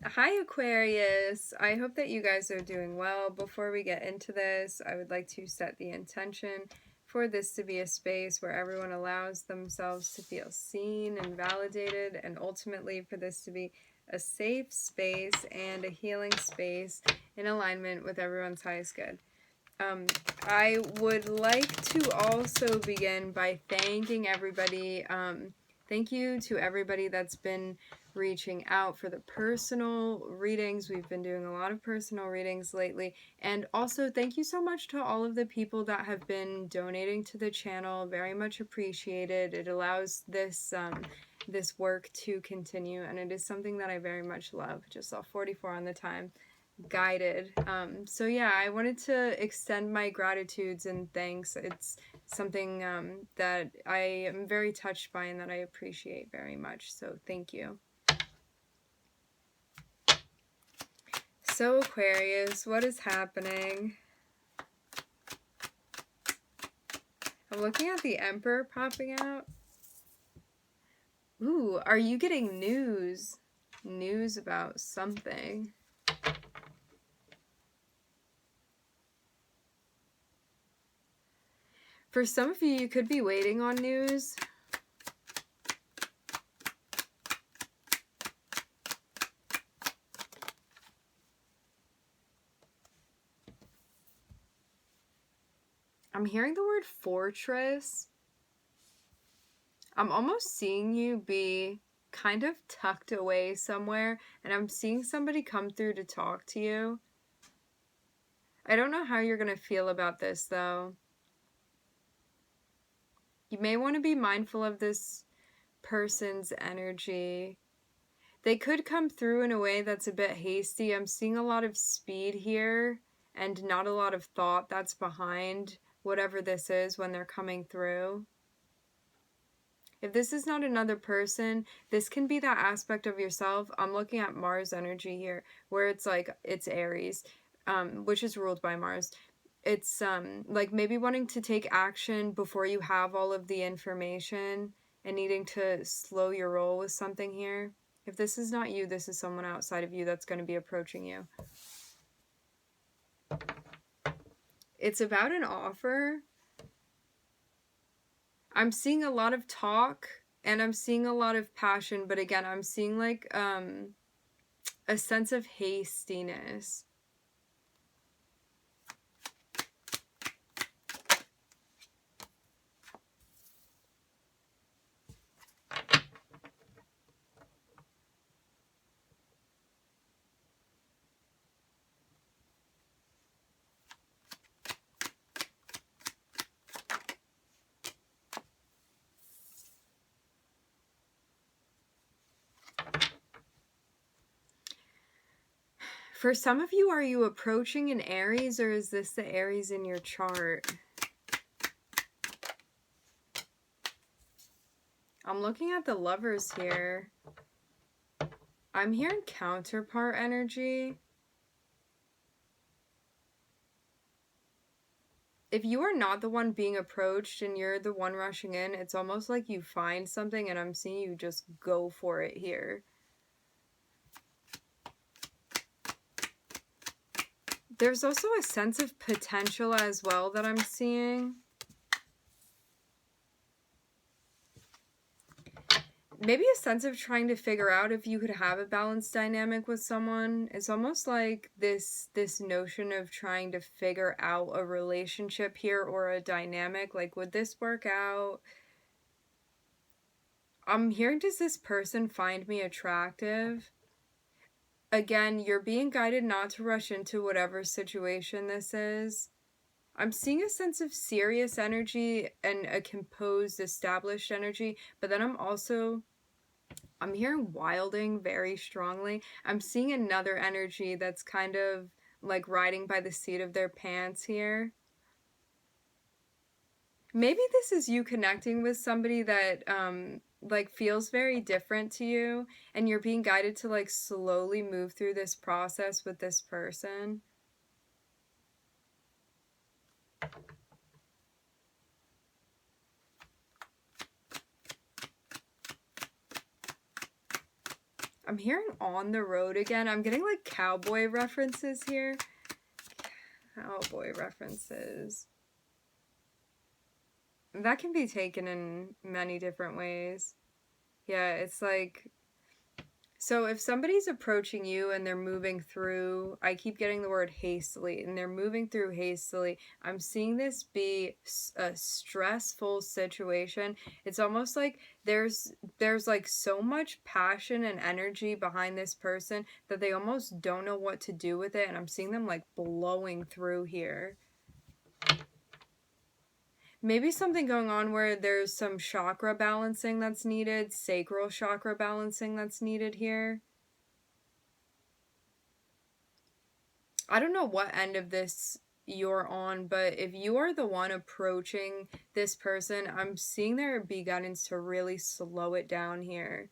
Hi Aquarius! I hope that you guys are doing well. Before we get into this, I would like to set the intention for this to be a space where everyone allows themselves to feel seen and validated, and ultimately for this to be a safe space and a healing space in alignment with everyone's highest good. I would like to also begin by thanking everybody. Thank you to everybody that's been reaching out for the personal readings. We've been doing a lot of personal readings lately. And also thank you so much to all of the people that have been donating to the channel. Very much appreciated. It allows this this work to continue, and it is something that I very much love. Just saw 44 on the time. Guided. So yeah, I wanted to extend my gratitudes and thanks. It's something that I am very touched by and that I appreciate very much. So thank you. So Aquarius, what is happening? I'm looking at the Emperor popping out. Ooh, are you getting news? News about something. For some of you, you could be waiting on news. I'm hearing the word fortress. I'm almost seeing you be kind of tucked away somewhere, and I'm seeing somebody come through to talk to you. I don't know how you're going to feel about this, though. You may want to be mindful of this person's energy. They could come through in a way that's a bit hasty. I'm seeing a lot of speed here and not a lot of thought that's behind whatever this is when they're coming through. If this is not another person, this can be that aspect of yourself. I'm looking at Mars energy here, where it's like, it's Aries, which is ruled by Mars. It's like maybe wanting to take action before you have all of the information and needing to slow your roll with something here. If this is not you, this is someone outside of you that's going to be approaching you. It's about an offer. I'm seeing a lot of talk and I'm seeing a lot of passion, but again, I'm seeing like a sense of hastiness. For some of you, are you approaching an Aries, or is this the Aries in your chart? I'm looking at the Lovers here. I'm hearing counterpart energy. If you are not the one being approached and you're the one rushing in, it's almost like you find something and I'm seeing you just go for it here. There's also a sense of potential as well that I'm seeing. Maybe a sense of trying to figure out if you could have a balanced dynamic with someone. It's almost like this notion of trying to figure out a relationship here or a dynamic. Like, would this work out? I'm hearing, does this person find me attractive? Again, you're being guided not to rush into whatever situation this is. I'm seeing a sense of serious energy and a composed, established energy, but then I'm hearing wilding very strongly. I'm seeing another energy that's kind of like riding by the seat of their pants here. Maybe this is you connecting with somebody that like feels very different to you, and you're being guided to like slowly move through this process with this person. I'm hearing on the road again. I'm getting like cowboy references here. Cowboy references. That can be taken in many different ways. Yeah, it's like, so if somebody's approaching you and they're moving through, I keep getting the word hastily, and they're moving through hastily, I'm seeing this be a stressful situation. It's almost like there's like so much passion and energy behind this person that they almost don't know what to do with it, and I'm seeing them like blowing through here. Maybe something going on where there's some chakra balancing that's needed, sacral chakra balancing that's needed here. I don't know what end of this you're on, but if you are the one approaching this person, I'm seeing there be guidance to really slow it down here.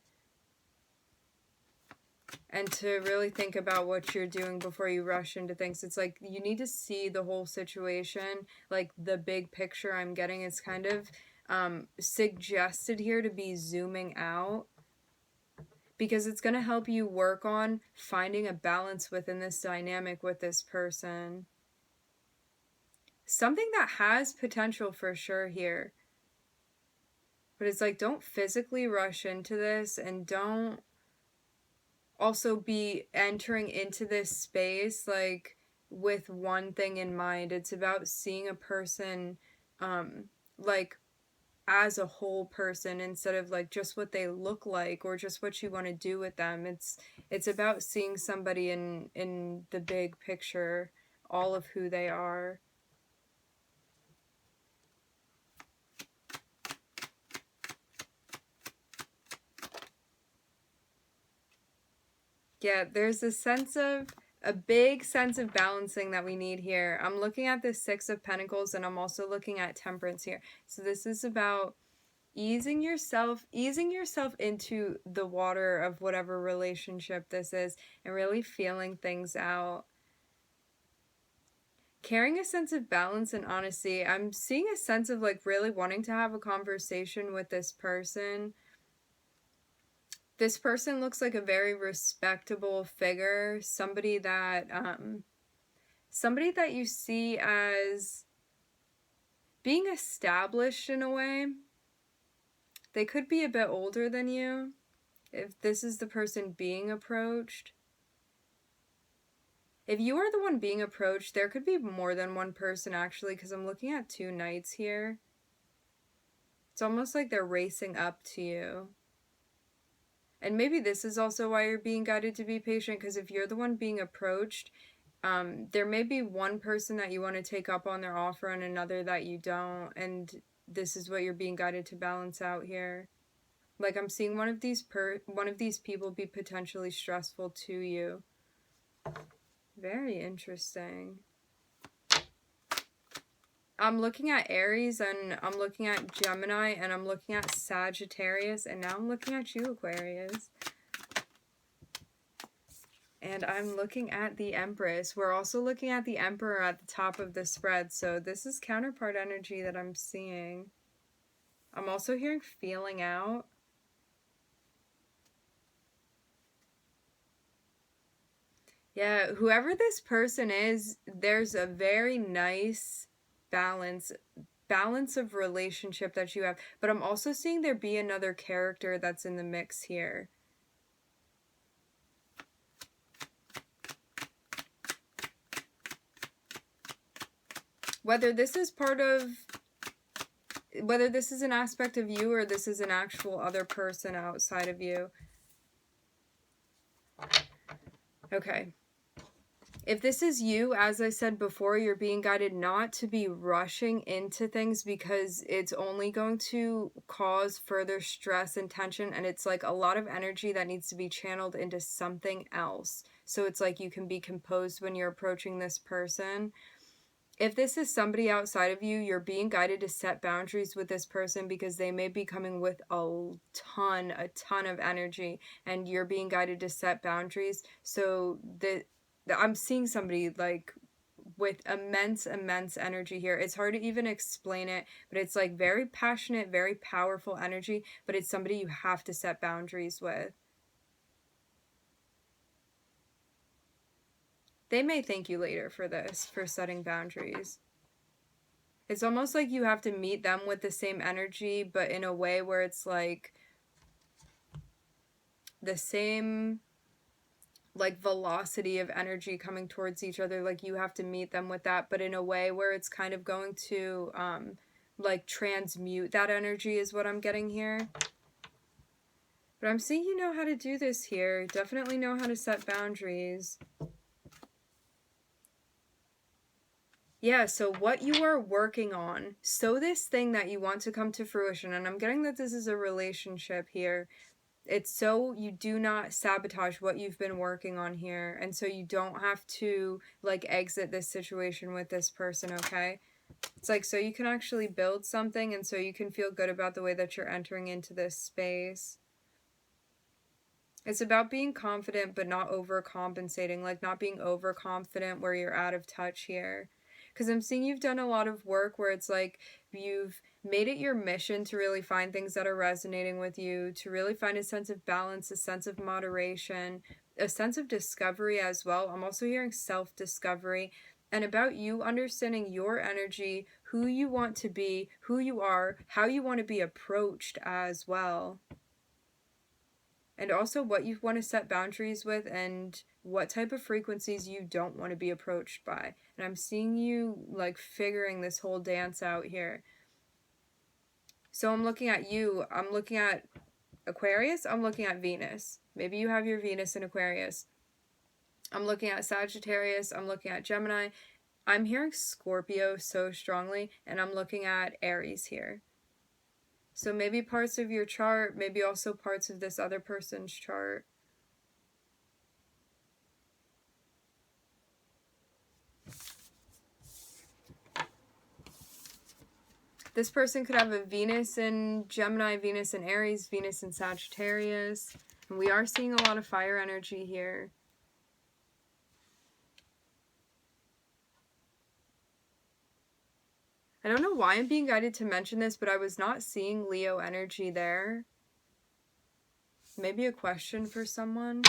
And to really think about what you're doing before you rush into things. It's like you need to see the whole situation, like the big picture I'm getting. It's kind of suggested here to be zooming out, because it's going to help you work on finding a balance within this dynamic with this person. Something that has potential for sure here. But it's like, don't physically rush into this, and don't also be entering into this space like with one thing in mind. It's about seeing a person like as a whole person, instead of like just what they look like or just what you want to do with them. It's about seeing somebody in the big picture, all of who they are. Yeah, there's a big sense of balancing that we need here. I'm looking at the Six of Pentacles, and I'm also looking at Temperance here. So this is about easing yourself into the water of whatever relationship this is, and really feeling things out. Carrying a sense of balance and honesty. I'm seeing a sense of like really wanting to have a conversation with this person. This person looks like a very respectable figure, somebody that you see as being established in a way. They could be a bit older than you if this is the person being approached. If you are the one being approached, there could be more than one person actually, because I'm looking at two knights here. It's almost like they're racing up to you. And maybe this is also why you're being guided to be patient, because if you're the one being approached, there may be one person that you want to take up on their offer and another that you don't, and this is what you're being guided to balance out here. Like, I'm seeing one of these people be potentially stressful to you. Very interesting. I'm looking at Aries, and I'm looking at Gemini, and I'm looking at Sagittarius, and now I'm looking at you, Aquarius. And I'm looking at the Empress. We're also looking at the Emperor at the top of the spread, so this is counterpart energy that I'm seeing. I'm also hearing feeling out. Yeah, whoever this person is, there's a very nice balance of relationship that you have. But I'm also seeing there be another character that's in the mix here. Whether this is an aspect of you, or this is an actual other person outside of you. Okay. If this is you, as I said before, you're being guided not to be rushing into things, because it's only going to cause further stress and tension, and it's like a lot of energy that needs to be channeled into something else. So it's like you can be composed when you're approaching this person. If this is somebody outside of you, you're being guided to set boundaries with this person, because they may be coming with a ton of energy, and you're being guided to set boundaries. So I'm seeing somebody like with immense energy here. It's hard to even explain it, but it's like very passionate, very powerful energy, but it's somebody you have to set boundaries with. They may thank you later for this, for setting boundaries. It's almost like you have to meet them with the same energy, but in a way where it's like the same like velocity of energy coming towards each other. Like you have to meet them with that, but in a way where it's kind of going to like transmute that energy is what I'm getting here. But I'm seeing you know how to do this here. Definitely know how to set boundaries. Yeah, so what you are working on, so this thing that you want to come to fruition, and I'm getting that this is a relationship here. It's so you do not sabotage what you've been working on here, and so you don't have to like exit this situation with this person, okay? It's like so you can actually build something, and so you can feel good about the way that you're entering into this space. It's about being confident but not overcompensating, like not being overconfident where you're out of touch here. Because I'm seeing you've done a lot of work where it's like you've made it your mission to really find things that are resonating with you, to really find a sense of balance, a sense of moderation, a sense of discovery as well. I'm also hearing self-discovery and about you understanding your energy, who you want to be, who you are, how you want to be approached as well. And also what you want to set boundaries with and what type of frequencies you don't want to be approached by. And I'm seeing you like figuring this whole dance out here. So I'm looking at you. I'm looking at Aquarius. I'm looking at Venus. Maybe you have your Venus in Aquarius. I'm looking at Sagittarius. I'm looking at Gemini. I'm hearing Scorpio so strongly. And I'm looking at Aries here. So maybe parts of your chart, maybe also parts of this other person's chart. This person could have a Venus in Gemini, Venus in Aries, Venus in Sagittarius. And we are seeing a lot of fire energy here. I don't know why I'm being guided to mention this, but I was not seeing Leo energy there. Maybe a question for someone.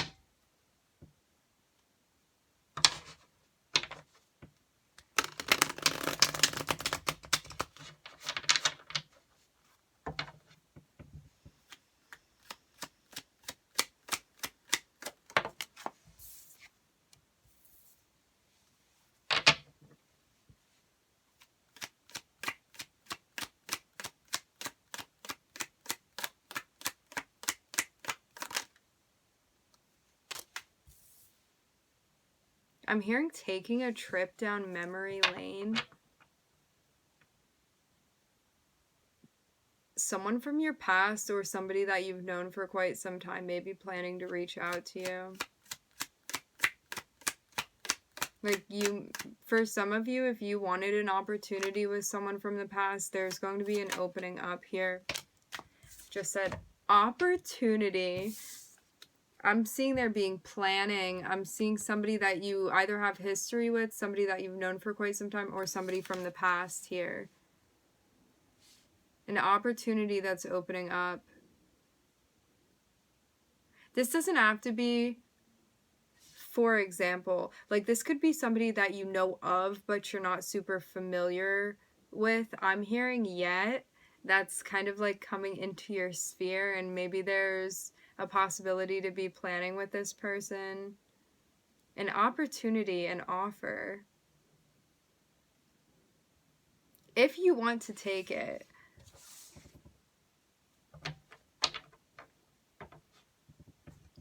I'm hearing taking a trip down memory lane. Someone from your past or somebody that you've known for quite some time may be planning to reach out to you. Like for some of you, if you wanted an opportunity with someone from the past, there's going to be an opening up here. Just said opportunity. I'm seeing there being planning. I'm seeing somebody that you either have history with, somebody that you've known for quite some time, or somebody from the past here. An opportunity that's opening up. This doesn't have to be, for example, like this could be somebody that you know of, but you're not super familiar with. I'm hearing yet. That's kind of like coming into your sphere, and maybe there's a possibility to be planning with this person. An opportunity, an offer. If you want to take it.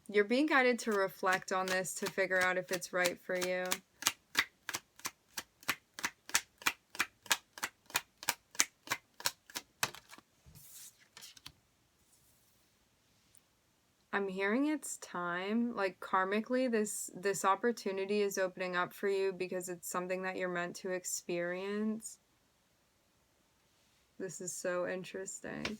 You're being guided to reflect on this to figure out if it's right for you. I'm hearing it's time. Like karmically, this opportunity is opening up for you because it's something that you're meant to experience. This is so interesting.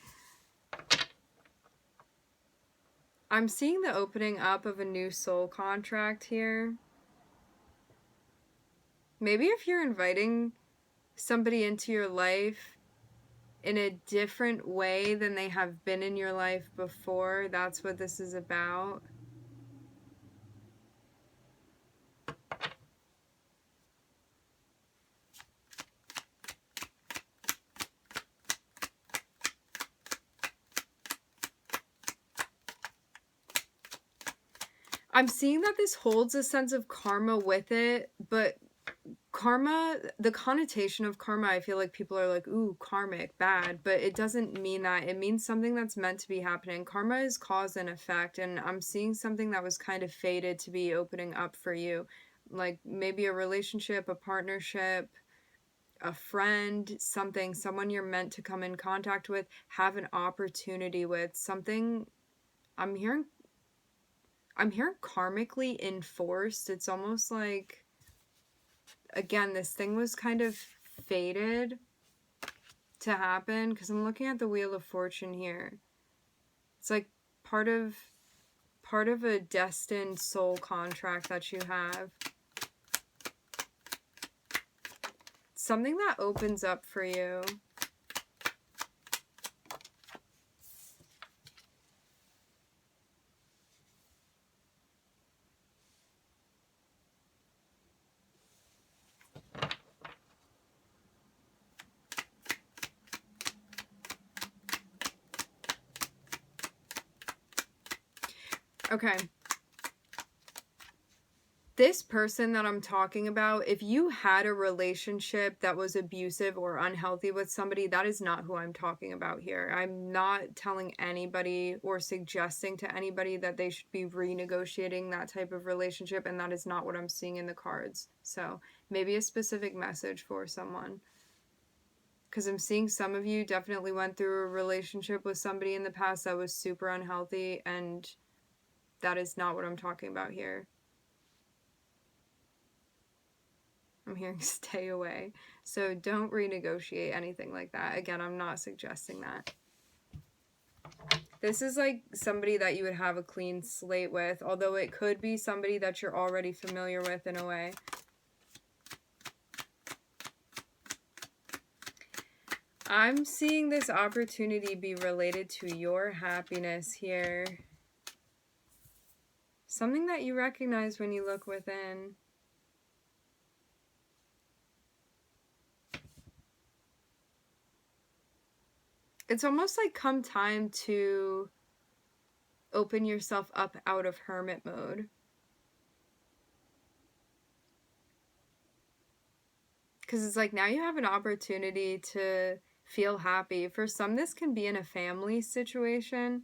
I'm seeing the opening up of a new soul contract here. Maybe if you're inviting somebody into your life in a different way than they have been in your life before, that's what this is about. I'm seeing that this holds a sense of karma with it, but karma, the connotation of karma, I feel like people are like, ooh, karmic, bad, but it doesn't mean that. It means something that's meant to be happening. Karma is cause and effect, and I'm seeing something that was kind of fated to be opening up for you. Like maybe a relationship, a partnership, a friend, something, someone you're meant to come in contact with, have an opportunity with, something. I'm hearing karmically enforced. It's almost like, again, this thing was kind of fated to happen, because I'm looking at the Wheel of Fortune here. It's like part of a destined soul contract that you have. Something that opens up for you. Okay. This person that I'm talking about, if you had a relationship that was abusive or unhealthy with somebody, that is not who I'm talking about here. I'm not telling anybody or suggesting to anybody that they should be renegotiating that type of relationship, and that is not what I'm seeing in the cards. So maybe a specific message for someone. Because I'm seeing some of you definitely went through a relationship with somebody in the past that was super unhealthy, and that is not what I'm talking about here. I'm hearing stay away. So don't renegotiate anything like that. Again, I'm not suggesting that. This is like somebody that you would have a clean slate with, although it could be somebody that you're already familiar with in a way. I'm seeing this opportunity be related to your happiness here. Something that you recognize when you look within. It's almost like come time to open yourself up out of hermit mode. Because it's like now you have an opportunity to feel happy. For some, this can be in a family situation.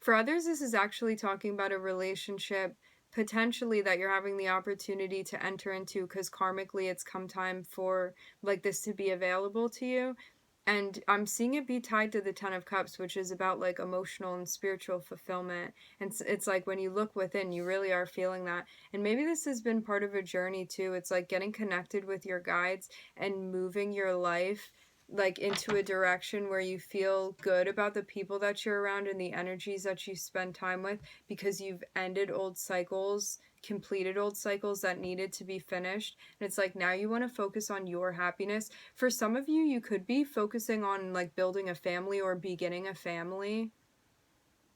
For others, this is actually talking about a relationship potentially that you're having the opportunity to enter into, because karmically it's come time for like this to be available to you. And I'm seeing it be tied to the Ten of Cups, which is about like emotional and spiritual fulfillment. And it's like when you look within, you really are feeling that. And maybe this has been part of a journey too. It's like getting connected with your guides and moving your life like into a direction where you feel good about the people that you're around and the energies that you spend time with, because you've ended old cycles, completed old cycles that needed to be finished. And it's like now you want to focus on your happiness. For some of you, you could be focusing on like building a family or beginning a family.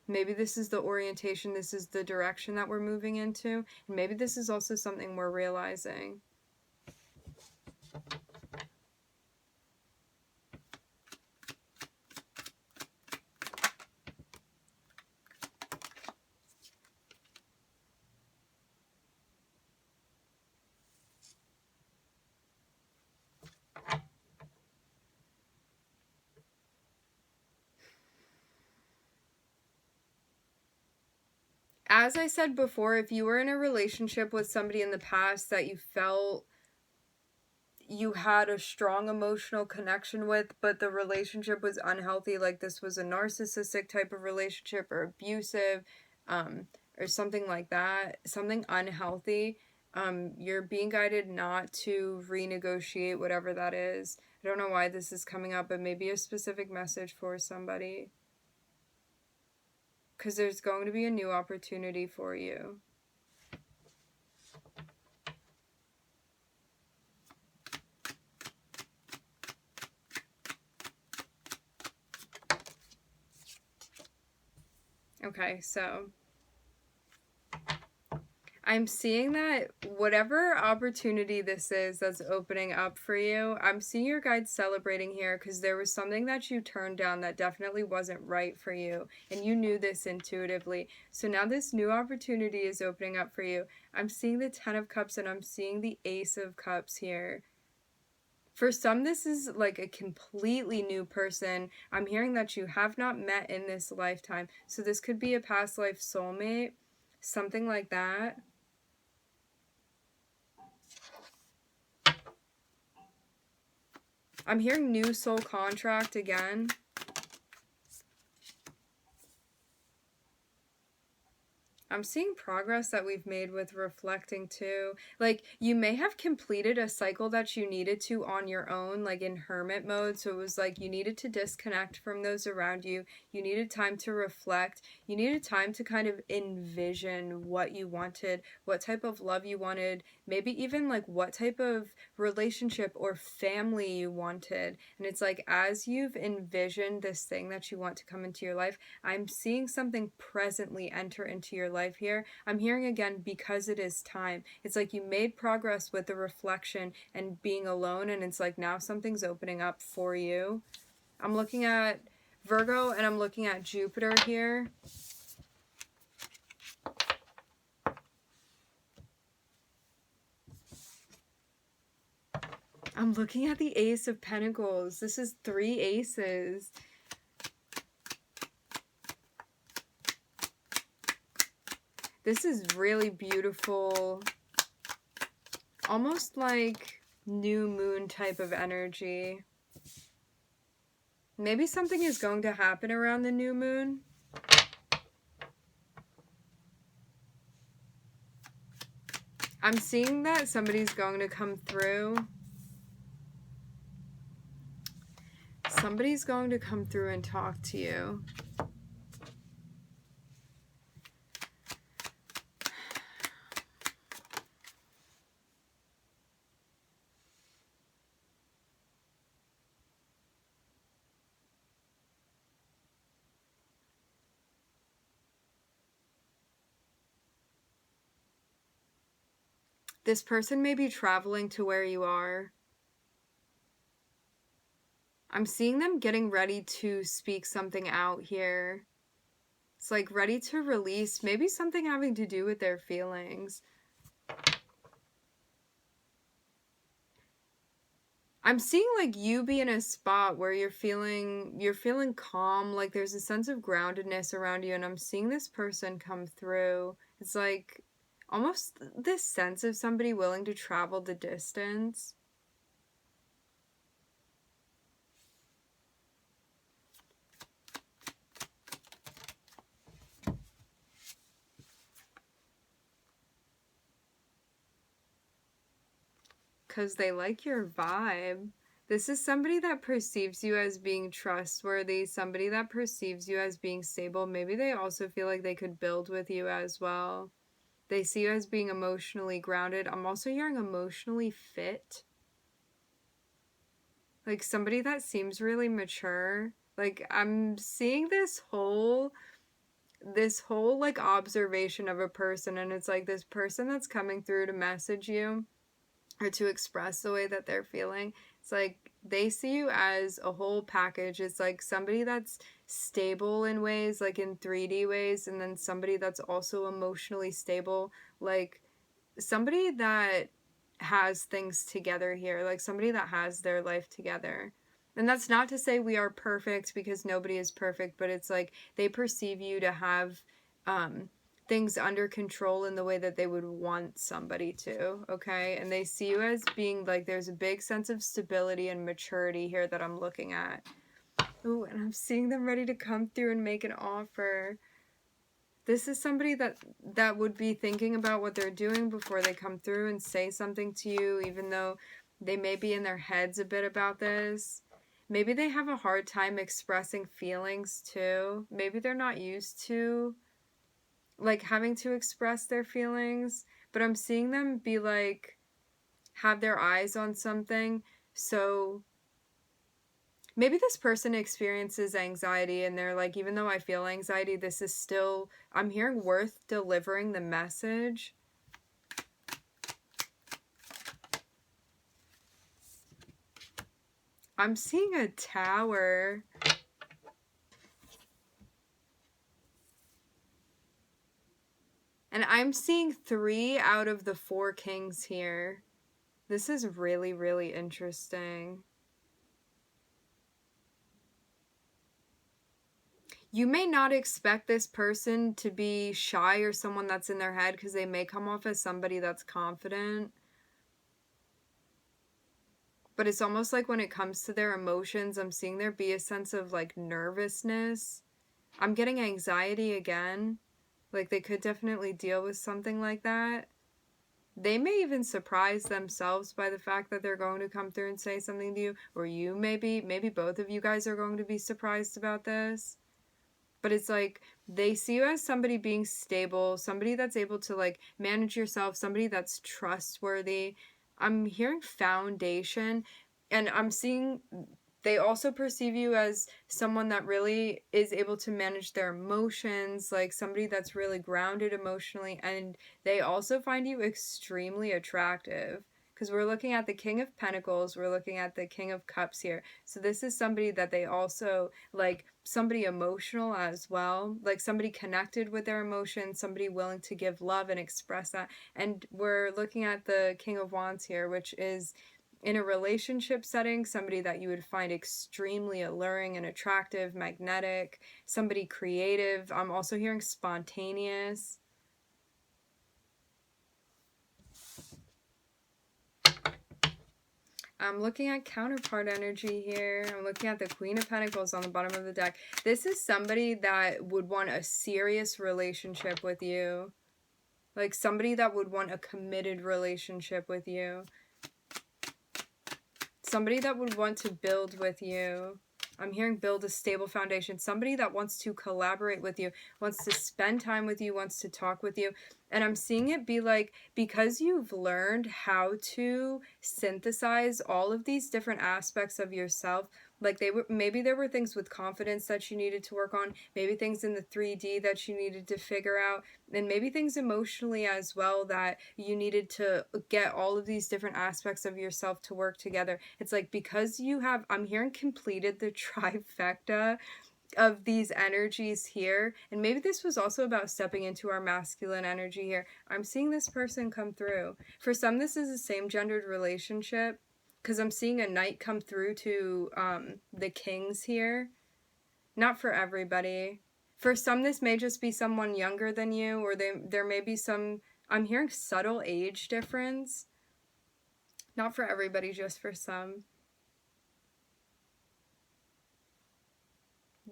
Maybe this is the orientation, this is the direction that we're moving into. And maybe this is also something we're realizing. As I said before, if you were in a relationship with somebody in the past that you felt you had a strong emotional connection with, but the relationship was unhealthy, like this was a narcissistic type of relationship or abusive, or something like that, something unhealthy, you're being guided not to renegotiate whatever that is. I don't know why this is coming up, but maybe a specific message for somebody. Because there's going to be a new opportunity for you. Okay, so I'm seeing that whatever opportunity this is that's opening up for you, I'm seeing your guides celebrating here because there was something that you turned down that definitely wasn't right for you, and you knew this intuitively. So now this new opportunity is opening up for you. I'm seeing the Ten of Cups and I'm seeing the Ace of Cups here. For some, this is like a completely new person. I'm hearing that you have not met in this lifetime. So this could be a past life soulmate, something like that. I'm hearing new soul contract again. I'm seeing progress that we've made with reflecting too. Like, you may have completed a cycle that you needed to on your own, like in hermit mode. So it was like you needed to disconnect from those around you. You needed time to reflect. You needed time to kind of envision what you wanted, what type of love you wanted, maybe even like what type of relationship or family you wanted. And it's like, as you've envisioned this thing that you want to come into your life, I'm seeing something presently enter into your life here. I'm hearing again, because it is time. It's like you made progress with the reflection and being alone, and it's like now something's opening up for you. I'm looking at Virgo and I'm looking at Jupiter here. I'm looking at the Ace of Pentacles. This is 3 aces. This is really beautiful. Almost like new moon type of energy. Maybe something is going to happen around the new moon. I'm seeing that somebody's going to come through. Somebody's going to come through and talk to you. This person may be traveling to where you are. I'm seeing them getting ready to speak something out here. It's like ready to release, maybe something having to do with their feelings. I'm seeing like you be in a spot where you're feeling calm, like there's a sense of groundedness around you, and I'm seeing this person come through. It's like almost this sense of somebody willing to travel the distance. Because they like your vibe. This is somebody that perceives you as being trustworthy, somebody that perceives you as being stable. Maybe they also feel like they could build with you as well. They see you as being emotionally grounded. I'm also hearing emotionally fit. Like somebody that seems really mature. Like I'm seeing this whole like observation of a person, and it's like this person that's coming through to message you or to express the way that they're feeling. It's like they see you as a whole package. It's like somebody that's stable in ways, like in 3D ways, and then somebody that's also emotionally stable, like somebody that has things together here, like somebody that has their life together. And that's not to say we are perfect, because nobody is perfect, but it's like they perceive you to have things under control in the way that they would want somebody to, okay? And they see you as being like, there's a big sense of stability and maturity here that I'm looking at. Ooh, and I'm seeing them ready to come through and make an offer. This is somebody that would be thinking about what they're doing before they come through and say something to you, even though they may be in their heads a bit about this. Maybe they have a hard time expressing feelings too. Maybe they're not used to like having to express their feelings, but I'm seeing them be like, have their eyes on something. So maybe this person experiences anxiety and they're like, even though I feel anxiety, this is still, I'm hearing worth delivering the message. I'm seeing a Tower. And I'm seeing 3 out of the 4 kings here. This is really, really interesting. You may not expect this person to be shy or someone that's in their head, because they may come off as somebody that's confident. But it's almost like when it comes to their emotions, I'm seeing there be a sense of like nervousness. I'm getting anxiety again. Like they could definitely deal with something like that. They may even surprise themselves by the fact that they're going to come through and say something to you. Or you maybe both of you guys are going to be surprised about this. But it's like they see you as somebody being stable, somebody that's able to like manage yourself, somebody that's trustworthy. I'm hearing foundation, and I'm seeing they also perceive you as someone that really is able to manage their emotions, like somebody that's really grounded emotionally, and they also find you extremely attractive. Because we're looking at the King of Pentacles, we're looking at the King of Cups here. So this is somebody that they also, like, somebody emotional as well. Like, somebody connected with their emotions, somebody willing to give love and express that. And we're looking at the King of Wands here, which is, in a relationship setting, somebody that you would find extremely alluring and attractive, magnetic, somebody creative. I'm also hearing spontaneous. I'm looking at counterpart energy here. I'm looking at the Queen of Pentacles on the bottom of the deck. This is somebody that would want a serious relationship with you. Like somebody that would want a committed relationship with you. Somebody that would want to build with you. I'm hearing build a stable foundation. Somebody that wants to collaborate with you, wants to spend time with you, wants to talk with you. And I'm seeing it be like, because you've learned how to synthesize all of these different aspects of yourself, like maybe there were things with confidence that you needed to work on, maybe things in the 3D that you needed to figure out, and maybe things emotionally as well that you needed to get all of these different aspects of yourself to work together. It's like, because you have, I'm hearing, completed the trifecta of these energies here, and maybe this was also about stepping into our masculine energy here. I'm seeing this person come through. For some, this is a same-gendered relationship, because I'm seeing a knight come through to the kings here. Not for everybody. For some, this may just be someone younger than you, or there may be some, I'm hearing subtle age difference. Not for everybody, just for some.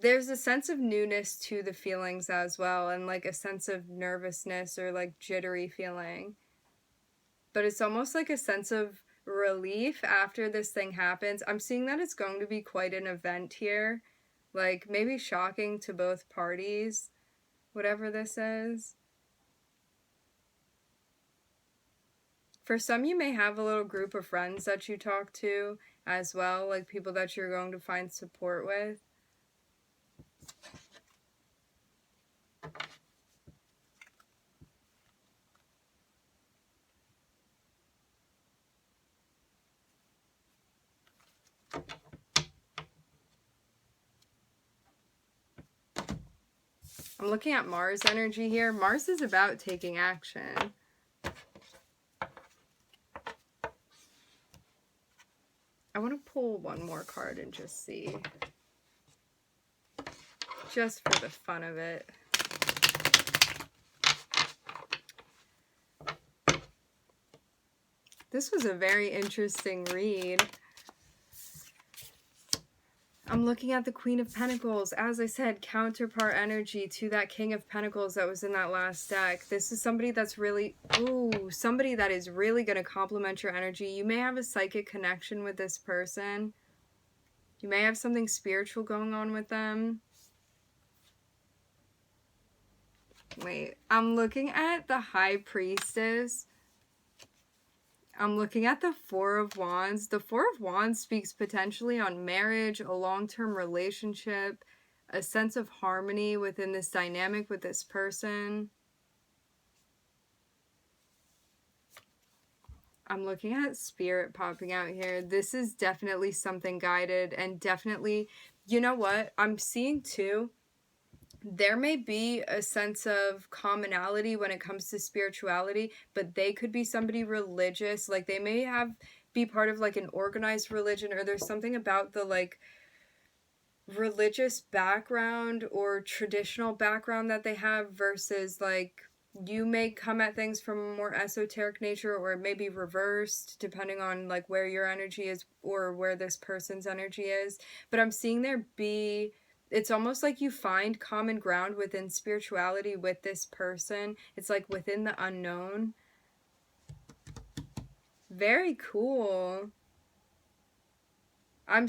There's a sense of newness to the feelings as well, and like a sense of nervousness or like jittery feeling. But it's almost like a sense of relief after this thing happens. I'm seeing that it's going to be quite an event here. Like, maybe shocking to both parties, whatever this is. For some, you may have a little group of friends that you talk to as well, like people that you're going to find support with. I'm looking at Mars energy here. Mars is about taking action. I want to pull one more card and just see. Just for the fun of it. This was a very interesting read. I'm looking at the Queen of Pentacles. As I said, counterpart energy to that King of Pentacles that was in that last deck. This is somebody that's really, somebody that is really going to complement your energy. You may have a psychic connection with this person. You may have something spiritual going on with them. Wait, I'm looking at the High Priestess. I'm looking at the Four of Wands. The Four of Wands speaks potentially on marriage, a long-term relationship, a sense of harmony within this dynamic with this person. I'm looking at spirit popping out here. This is definitely something guided, and definitely, you know what? I'm seeing too, there may be a sense of commonality when it comes to spirituality, but they could be somebody religious. Like they may be part of like an organized religion, or there's something about the like religious background or traditional background that they have versus like you may come at things from a more esoteric nature, or it may be reversed depending on like where your energy is or where this person's energy is. But I'm seeing it's almost like you find common ground within spirituality with this person. It's like within the unknown. Very cool. I'm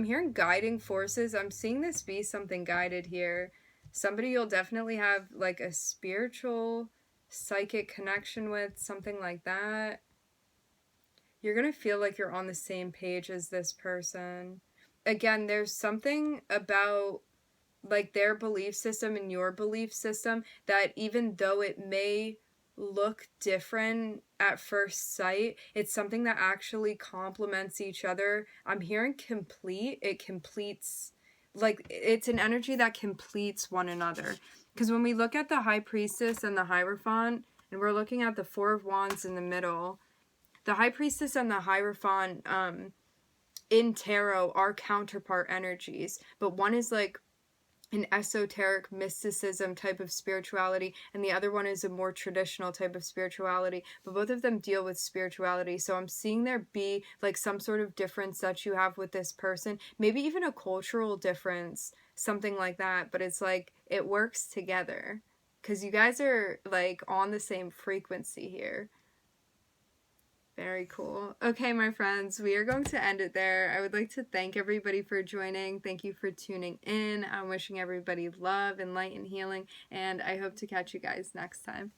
hearing guiding forces. I'm seeing this be something guided here. Somebody you'll definitely have like a spiritual, psychic connection with, something like that. You're going to feel like you're on the same page as this person. Again, there's something about like their belief system and your belief system that even though it may look different at first sight, it's something that actually complements each other. I'm hearing complete. It completes, like it's an energy that completes one another. Because when we look at the High Priestess and the Hierophant, and we're looking at the Four of Wands in the middle, the High Priestess and the Hierophant in tarot are counterpart energies, but one is like an esoteric mysticism type of spirituality, and the other one is a more traditional type of spirituality, but both of them deal with spirituality. So I'm seeing there be like some sort of difference that you have with this person, maybe even a cultural difference, something like that, but it's like it works together because you guys are like on the same frequency here. Very cool. Okay, my friends, we are going to end it there. I would like to thank everybody for joining. Thank you for tuning in. I'm wishing everybody love and light and healing, and I hope to catch you guys next time.